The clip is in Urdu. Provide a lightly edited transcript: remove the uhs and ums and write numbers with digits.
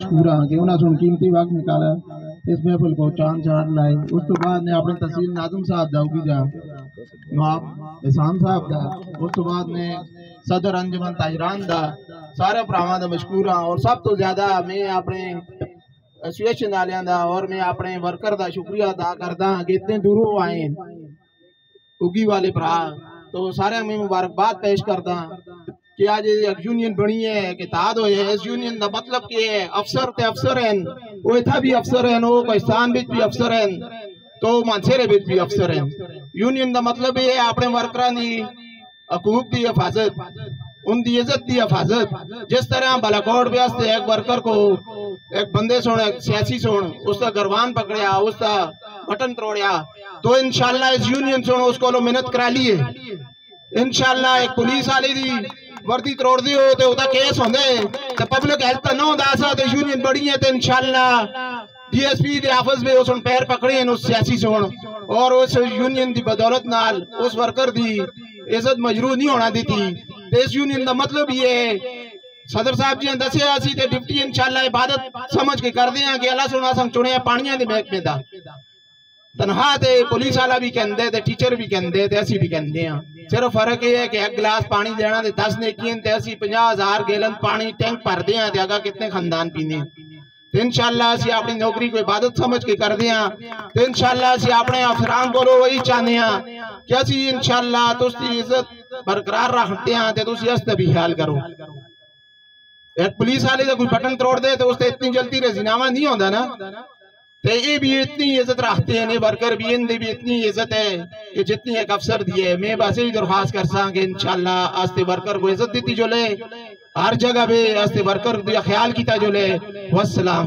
مشکور ہاں کہ انہوں نے قیمتی وقت نکالا اس محفل کو چاند چار لائے. اس تو بعد نے اپنے تحصیل ناظم صاحب دا کی جا نواب احسان صاحب دا. اس تو بعد نے صدر انجمن تاجران دا سارے پراواں دا مشکور ہاں. اور سب تو زیادہ میں اپنے ایسوسیشن والیاں دا اور میں اپنے ورکر دا شکریہ ادا کردا ہاں کہ اتنے دوروں آئے اگی والے بھرا. تو سارے میں مبارکباد پیش کردا ہاں کہ آج ایک یونین بنی ہے کہ اتحاد ہوئے. اس یونین دا مطلب کہ افسر تے افسر ہیں, وہ اتھا بھی افسر ہیں, وہ پاکستان بھی افسر ہیں, تو مانسیرے بھی افسر ہیں. یونین دا مطلب یہ ہے اپنے ورکران دی حقوق دی حفاظت, ان دی عزت دی حفاظت. جس طرح بالاکوٹ بیاستے ایک ورکر کو ایک بندے سوڑ ایک سیاسی سوڑ اس کا گروان پکڑیا, اس کا بٹن توڑیا, تو انشاءاللہ اس یونین سوڑ اس کو لو محنت کرا لیے. انشاءاللہ ایک پولیس آلی دی وردی تروڑ دی ہو تو دا کیس ہوندے تو پبلک ہیلتھ نہ ہوندا سا تو یونین بڑی ہے. تو انشاءاللہ ڈی ایس پی دے آفس میں اس پیر پکڑے ہیں اس سیاسی سوڑ, اور اس یونین دی بدولت نال اس ورکر دی عزت مجروح نہیں ہونا دیتی. اس یونین دا مطلب یہ ہے صدر صاحب جی دسے آسی تے ڈپٹی انشاءاللہ عبادت سمجھ کے کر دیا کہ اللہ سونا سنگ چنے پانیاں دے محکمے دا تنہا تے پولیس والا بھی کہندے تے ٹیچر بھی کہندے تے اسی بھی کہندے ہیں. صرف فرق یہ ہے کہ ایک گلاس پانی دینا تے 10 نیکین تے اسی 50,000 گیلن پانی ٹینک پر دے ہیں تے آگا کتنے خاندان پینے. تو انشاءاللہ اسی اپنی نوکری کو عبادت سمجھ کے کر دیا. تو انشاءاللہ اسی اپنے افران کو وہی چاہنے ہیں کہ اسی انشاءاللہ تو اس کی عزت برقرار رکھتے ہیں تے تو اسی اس بھی خیال کرو. ایک پولیس والے سے کوئی بٹن توڑ دے تو اس سے اتنی جلدی رزینامہ نہیں ہوتا نا. تو یہ بھی اتنی عزت رکھتے ہیں, ورکر بھی ان دی بھی اتنی عزت ہے کہ جتنی ایک افسر دی ہے. میں بس ہی درخواست کر ساں کہ انشاءاللہ آستے ورکر کو عزت دیتی جو لے, ہر جگہ بھی آستے ورکر کو خیال کیتا جو لے. والسلام.